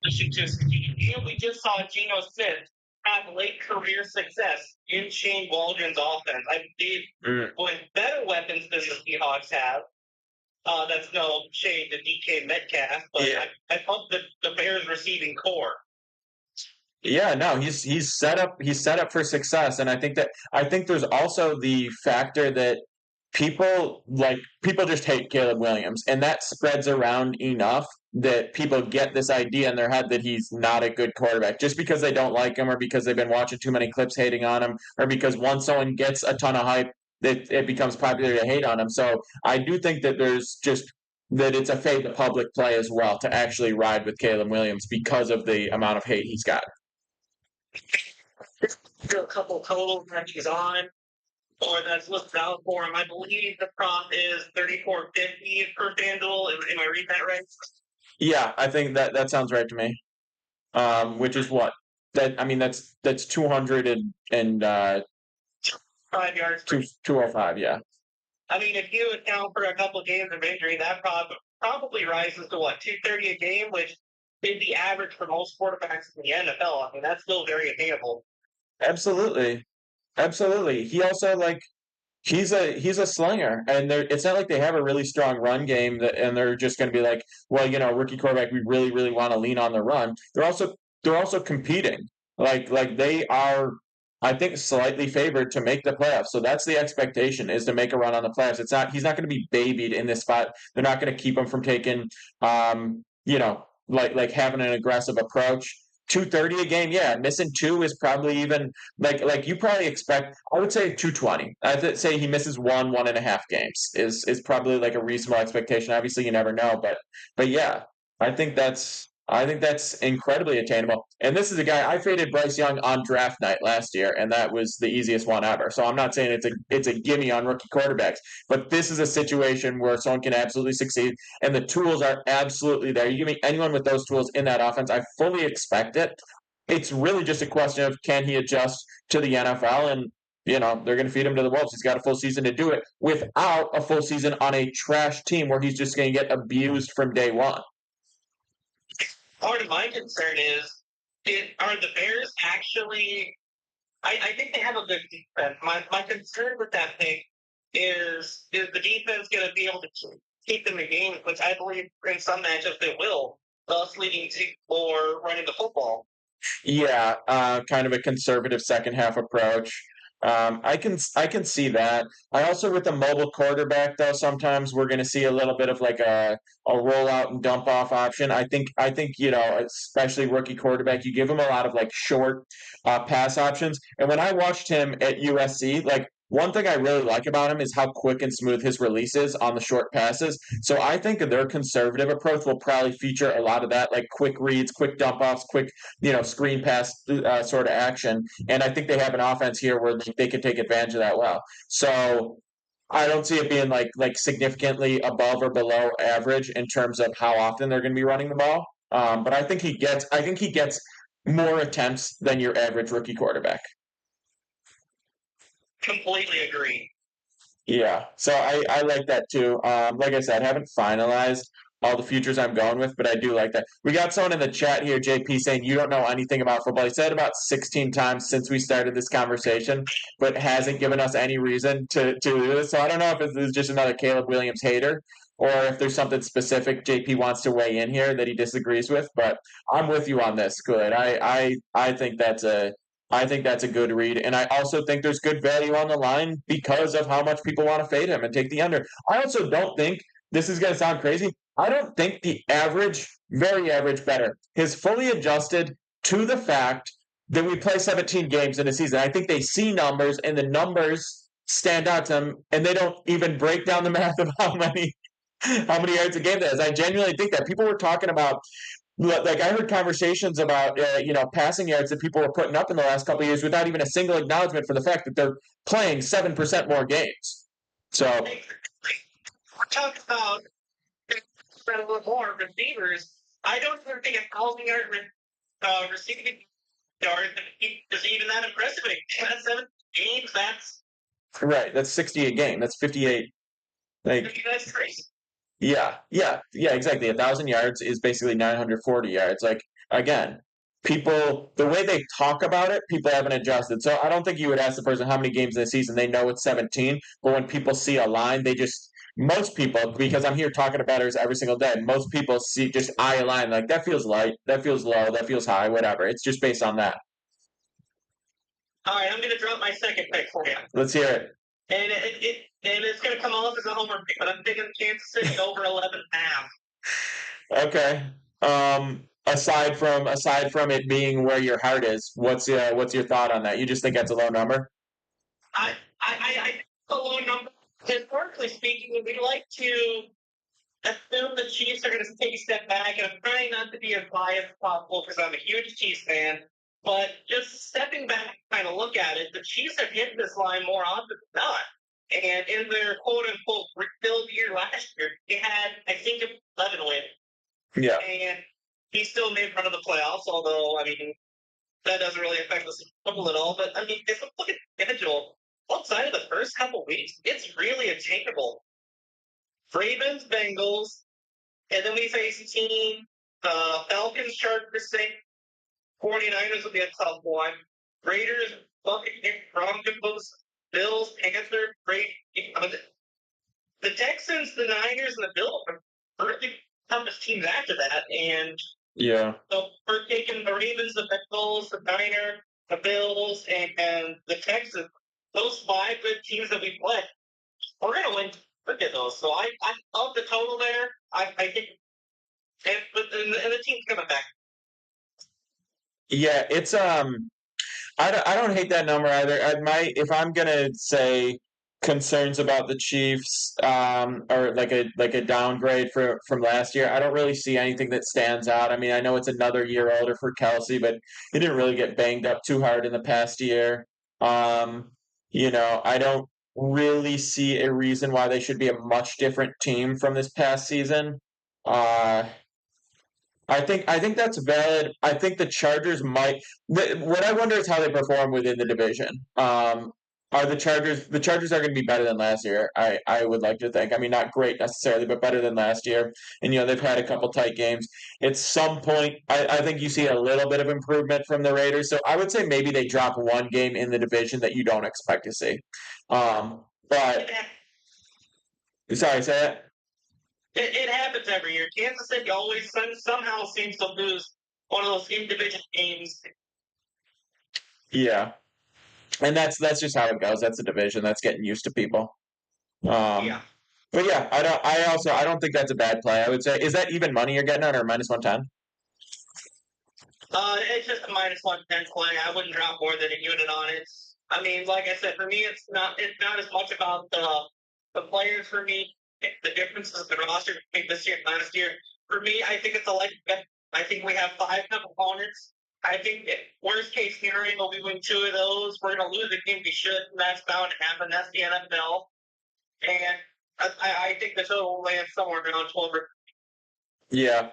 establishing just, and we just saw Geno Smith have late career success in Shane Waldron's offense. I believe with better weapons than the Seahawks have. That's no shade to DK Metcalf, but yeah. I thought the Bears receiving core. Yeah, no, he's set up for success, and I think there's also the factor that people just hate Caleb Williams, and that spreads around enough that people get this idea in their head that he's not a good quarterback just because they don't like him or because they've been watching too many clips hating on him or because once someone gets a ton of hype it becomes popular to hate on him. So I do think that that it's a fade to public play as well to actually ride with Caleb Williams because of the amount of hate he's got. A couple totals that he's on, or that's listed out for him. I believe the prop is $34.50 per FanDuel. Am I reading that right? Yeah, I think that sounds right to me. Which is what? That's 200 and 5 yards. 205, yeah. I mean, if you account for a couple of games of injury, that probably rises to 230 a game, which is the average for most quarterbacks in the NFL. I mean, that's still very attainable. Absolutely. He also he's a slinger, and it's not like they have a really strong run game and they're just going to be like, well, rookie quarterback, we really really want to lean on the run. They're also competing. Like they are, I think, slightly favored to make the playoffs. So that's the expectation, is to make a run on the playoffs. He's not going to be babied in this spot. They're not going to keep him from taking having an aggressive approach. 230 a game, yeah. Missing 2 is probably even like you probably expect. I would say 220. I'd say he misses 1.5 games is probably like a reasonable expectation. Obviously, you never know, but yeah, I think that's incredibly attainable. And this is a guy I faded Bryce Young on draft night last year, and that was the easiest one ever. So I'm not saying it's a gimme on rookie quarterbacks, but this is a situation where someone can absolutely succeed, and the tools are absolutely there. You give me anyone with those tools in that offense, I fully expect it. It's really just a question of can he adjust to the NFL, and they're going to feed him to the wolves. He's got a full season to do it without a full season on a trash team where he's just going to get abused from day one. Part of my concern is, are the Bears actually... I think they have a good defense. My concern with that pick is the defense going to be able to keep them in games, which I believe in some matchups they will, thus leading to or running the football. Yeah, kind of a conservative second half approach. I can see that. I also, with a mobile quarterback, though, sometimes we're going to see a little bit of like a rollout and dump off option. I think especially rookie quarterback, you give him a lot of short pass options. And when I watched him at USC, one thing I really like about him is how quick and smooth his release is on the short passes. So I think their conservative approach will probably feature a lot of that, like quick reads, quick dump offs, quick screen pass sort of action. And I think they have an offense here where they can take advantage of that well. So I don't see it being like significantly above or below average in terms of how often they're going to be running the ball. But I think he gets more attempts than your average rookie quarterback. Completely agree. Yeah, so I like that too. Like I said, I haven't finalized all the futures I'm going with, but I do like that. We got someone in the chat here, JP, saying you don't know anything about football. He said about 16 times since we started this conversation, but hasn't given us any reason to do this. So I don't know if it's just another Caleb Williams hater or if there's something specific JP wants to weigh in here that he disagrees with. But I'm with you on this, Good. I think that's a good read. And I also think there's good value on the line because of how much people want to fade him and take the under. I also don't think, this is going to sound crazy, I don't think the average, very average bettor has fully adjusted to the fact that we play 17 games in a season. I think they see numbers and the numbers stand out to them and they don't even break down the math of how many yards a game that is. I genuinely think that people were talking about, I heard conversations about passing yards that people were putting up in the last couple of years without even a single acknowledgement for the fact that they're playing 7% more games. So we're talking about a little more receivers. I don't even think a 1,000-yard receiving yard is even that impressive. That's 7 games. That's right. That's 60 a game. That's 58. That's crazy. Yeah, exactly. 1,000 yards is basically 940 yards. again, people, the way they talk about it, people haven't adjusted. So I don't think you would ask the person how many games in the season. They know it's 17, but when people see a line, they just, most people, because I'm here talking to bettors every single day, most people see just eye a line like that feels light, that feels low, that feels high, whatever. It's just based on that. All right, I'm going to drop my second pick for you. Let's hear it. And it's going to come off as a homer pick, but I'm thinking Kansas City over 11.5. Okay. Aside from it being where your heart is, what's your thought on that? You just think that's a low number? I a low number. Historically speaking, we like to assume the Chiefs are going to take a step back, and I'm trying not to be as biased as possible because I'm a huge Chiefs fan. But just stepping back, kind of look at it, the Chiefs have hit this line more often than not. And in their quote unquote rebuild year last year, they had, I think, 11 wins. Yeah. And he still made run of the playoffs, although, I mean, that doesn't really affect the Super Bowl at all. But, I mean, if you look at the schedule, outside of the first couple weeks, it's really attainable. Ravens, Bengals, and then we face a team, Falcons, Chargers, 49ers will be a tough one. Raiders, Buccaneers, Broncos, Bills, Panthers, great. The Texans, the Niners, and the Bills are really toughest teams after that. And Yeah. so we're taking the Ravens, the Bengals, the Niners, the Bills, and the Texans. Those 5 good teams that we play, we're going to win. Look at those. So I love the total there. I think, and the team's coming back. Yeah, it's I don't hate that number either. If I'm gonna say concerns about the Chiefs, or like a downgrade from last year, I don't really see anything that stands out. I mean, I know it's another year older for Kelsey, but he didn't really get banged up too hard in the past year. Um, I don't really see a reason why they should be a much different team from this past season. Uh, I think that's valid. I think the Chargers might. What I wonder is how they perform within the division. Are the Chargers are going to be better than last year? I would like to think. I mean, not great necessarily, but better than last year. And they've had a couple tight games. At some point, I think you see a little bit of improvement from the Raiders. So I would say maybe they drop one game in the division that you don't expect to see. But sorry, say that. It happens every year. Kansas City always somehow seems to lose one of those in-division games. Yeah, and that's just how it goes. That's the division. That's getting used to people. Yeah. But yeah, I don't think that's a bad play. I would say, is that even money you're getting on or minus 110? It's just a minus 110 play. I wouldn't drop more than a unit on it. I mean, like I said, for me, it's not as much about the players. For me, the differences in the roster between this year and last year. For me, I think it's a light bet. I think we have 5 tough opponents. I think worst case scenario, we win 2 of those. We're going to lose a game we should, and that's bound to happen. That's the NFL. And I think the total will land somewhere around 12 or. Yeah.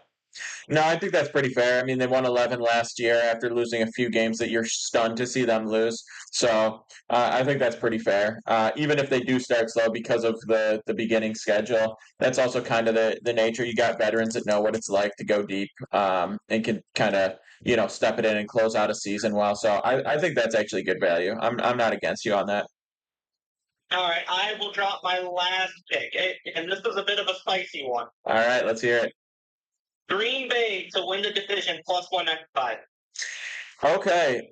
No, I think that's pretty fair. I mean, they won 11 last year after losing a few games that you're stunned to see them lose. So I think that's pretty fair. Even if they do start slow because of the beginning schedule, that's also kind of the nature. You got veterans that know what it's like to go deep, and can kind of step it in and close out a season well. So I think that's actually good value. I'm not against you on that. All right, I will drop my last pick, and this is a bit of a spicy one. All right, let's hear it. Green Bay to win the division plus 195. Okay,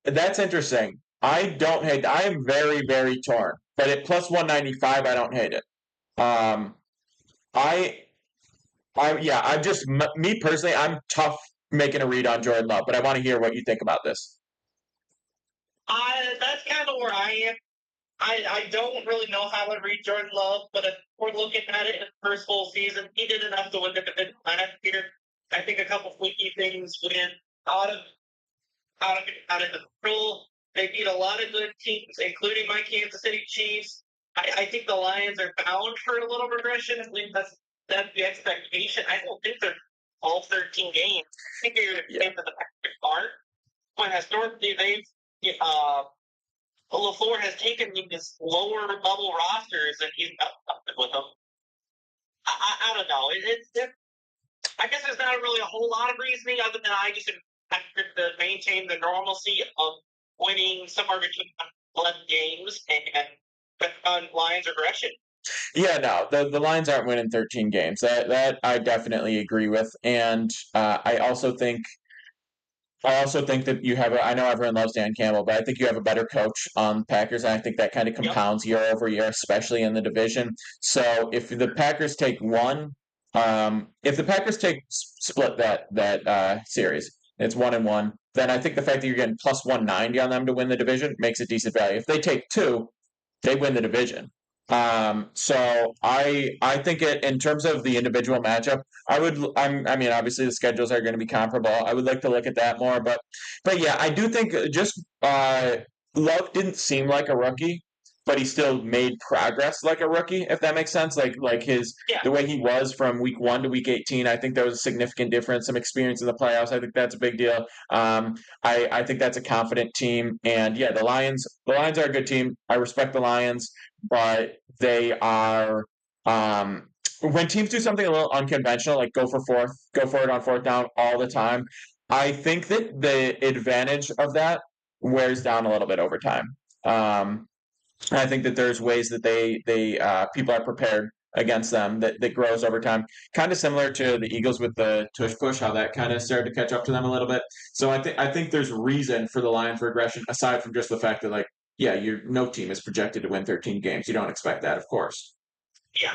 that's interesting. I don't hate. I am very very torn, but at plus 195, I don't hate it. Um, I yeah, I'm just me personally. I'm tough making a read on Jordan Love, but I want to hear what you think about this. That's kind of where I am. I don't really know how to read Jordan Love, but if we're looking at it in the first full season, he did enough to win the division last year. I think a couple fluky things went out of out of the control. They beat a lot of good teams, including my Kansas City Chiefs. I think the Lions are bound for a little regression. At least that's the expectation. I don't think they're all 13 games. I think they're in the part. When historically LaFleur has taken these lower bubble rosters and he's up with them. I don't know. I guess there's not really a whole lot of reasoning other than I just expected to maintain the normalcy of winning somewhere between 11 games and on Lions regression. Yeah, no, the Lions aren't winning 13 games. That I definitely agree with, and I also think that you have. I know everyone loves Dan Campbell, but I think you have a better coach on Packers, and I think that kind of Yep. compounds year over year, especially in the division. So if the Packers take if the Packers split that series, it's 1-1. Then I think the fact that you're getting plus 190 on them to win the division makes it decent value. If they take two, they win the division. So I think it in terms of the individual matchup, I mean, obviously the schedules are going to be comparable. I would like to look at that more, but yeah, I do think just Love didn't seem like a rookie, but he still made progress like a rookie, if that makes sense. Like his Yeah. the way he was from week 1 to week 18. I think there was a significant difference. Some experience in the playoffs. I think that's a big deal. I think that's a confident team, and yeah, the Lions are a good team. I respect the Lions, but they are when teams do something a little unconventional, like go for it on fourth down all the time. I think that the advantage of that wears down a little bit over time. I think that there's ways that they people are prepared against them that grows over time. Kind of similar to the Eagles with the tush push, how that kind of started to catch up to them a little bit. So I think there's reason for the Lions regression aside from just the fact that like yeah, no team is projected to win 13 games. You don't expect that, of course. Yeah.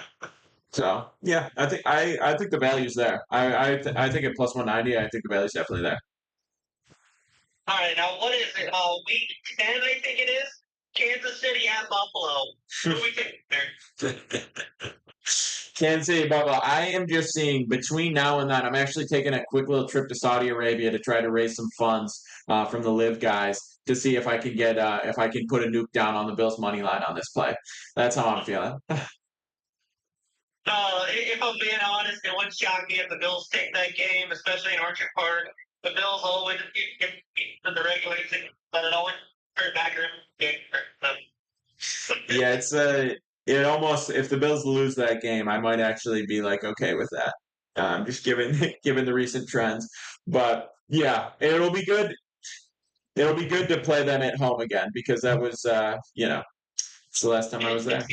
So yeah, I think the value's there. I think at plus 190, I think the value's definitely there. All right. Now, what is it? Week 10, I think it is. Kansas City at Buffalo. Who do we think there? Kansas City, Buffalo. I am just seeing between now and then. I'm actually taking a quick little trip to Saudi Arabia to try to raise some funds from the Live guys to see if I can get if I can put a nuke down on the Bills money line on this play. That's how I'm feeling. If I'm being honest, it wouldn't shock me if the Bills take that game, especially in Orchard Park. The Bills always get the regular season, but it always turn back around. Yeah, it almost if the Bills lose that game, I might actually be like okay with that. Just given given the recent trends, but yeah, it'll be good. It'll be good to play them at home again because that was it's the last time I was there.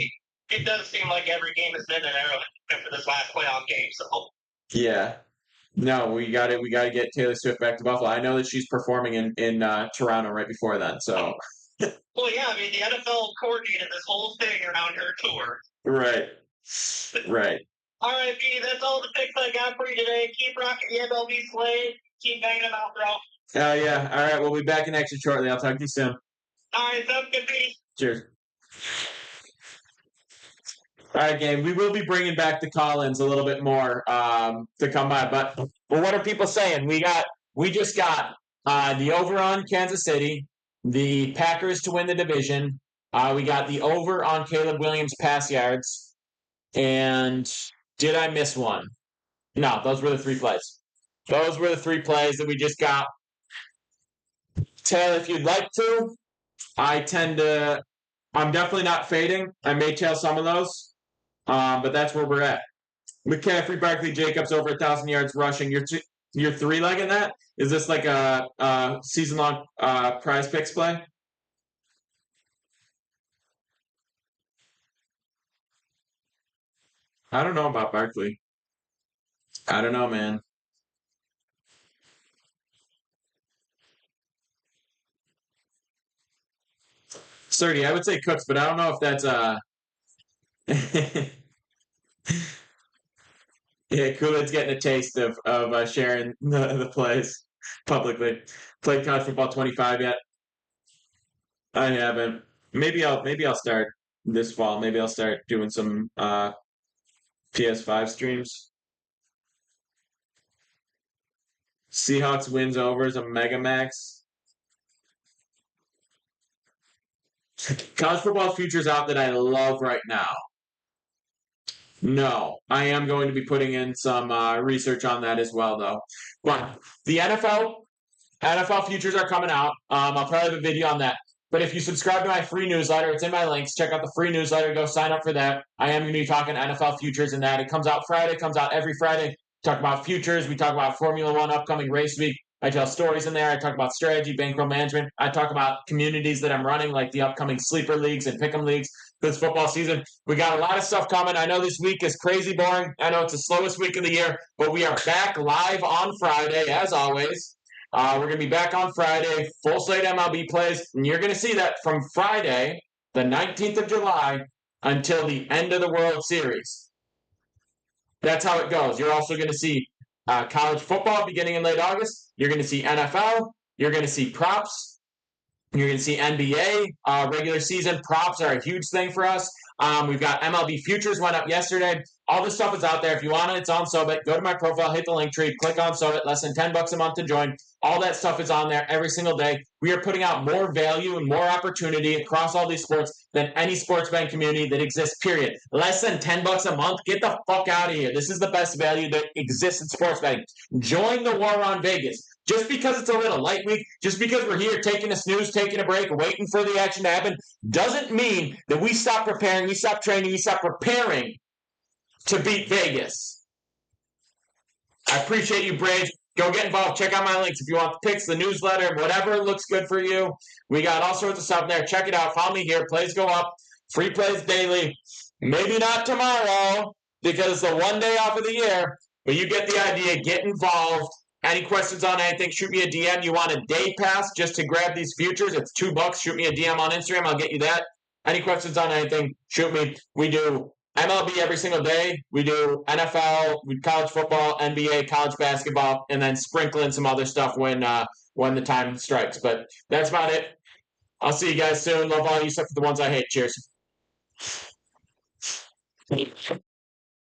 It does seem like every game has been an arrow except for this last playoff game. So Yeah. No, we got it. We got to get Taylor Swift back to Buffalo. I know that she's performing in Toronto right before then. So well, yeah, I mean the NFL coordinated this whole thing around her tour. right, right. All right, B, that's all the picks I got for you today. Keep rocking the Mlb Plays. Keep banging them out, bro. Oh yeah. All right. We'll be back in action shortly. I'll talk to you soon. All right, sounds good, B. Cheers. All right, gang. We will be bringing back the Collins a little bit more to come by, but what are people saying? We just got the over on Kansas City, the Packers to win the division. We got the over on Caleb Williams pass yards, and did I miss one? No, those were the three plays. Those were the three plays that we just got. Tail, if you'd like to, I'm definitely not fading. I may tail some of those. But that's where we're at. McCaffrey, Barkley, Jacobs over 1,000 yards rushing. You're three-legging that? Is this like a season-long prize picks play? I don't know about Barkley. I don't know, man. 30. I would say Cooks, but I don't know if that's yeah, Kool-Aid's getting a taste of sharing the plays publicly. Played college football 25 yet? I haven't. Maybe I'll start this fall. Maybe I'll start doing some PS5 streams. Seahawks wins overs a Mega Max. College football futures out that I love right now. No, I am going to be putting in some research on that as well, though. But the NFL futures are coming out. I'll probably have a video on that. But if you subscribe to my free newsletter, it's in my links. Check out the free newsletter. Go sign up for that. I am going to be talking NFL futures and that. It comes out Friday. Comes out every Friday. talk about futures. We talk about Formula One upcoming race week. I tell stories in there. I talk about strategy, bankroll management. I talk about communities that I'm running, like the upcoming sleeper leagues and pick'em leagues this football season. We got a lot of stuff coming. I know this week is crazy boring. I know it's the slowest week of the year, but we are back live on Friday, as always. We're going to be back on Friday, full slate MLB plays, and you're going to see that from Friday, the 19th of July, until the end of the World Series. That's how it goes. You're also going to see college football beginning in late August. You're going to see NFL. You're going to see props. You're going to see NBA regular season props are a huge thing for us. We've got MLB futures went up yesterday. All this stuff is out there. If you want it, it's on Sobit. Go to my profile, hit the link tree, click on Sobit. Less than $10 a month to join. All that stuff is on there every single day. We are putting out more value and more opportunity across all these sports than any sports betting community that exists, period. Less than $10 a month? Get the fuck out of here. This is the best value that exists in sports betting. Join the war on Vegas. Just because it's a little light week, just because we're here taking a snooze, taking a break, waiting for the action to happen, doesn't mean that we stop preparing, we stop training, we stop preparing to beat Vegas. I appreciate you, Braves. Go get involved. Check out my links if you want the picks, the newsletter, whatever looks good for you. We got all sorts of stuff there. Check it out. Follow me here. Plays go up. Free plays daily. Maybe not tomorrow because it's the one day off of the year, but you get the idea. Get involved. Any questions on anything, shoot me a DM. You want a day pass just to grab these futures? It's $2. Shoot me a DM on Instagram. I'll get you that. Any questions on anything, shoot me. We do MLB every single day. We do NFL, college football, NBA, college basketball, and then sprinkle in some other stuff when the time strikes. But that's about it. I'll see you guys soon. Love all you except for the ones I hate. Cheers.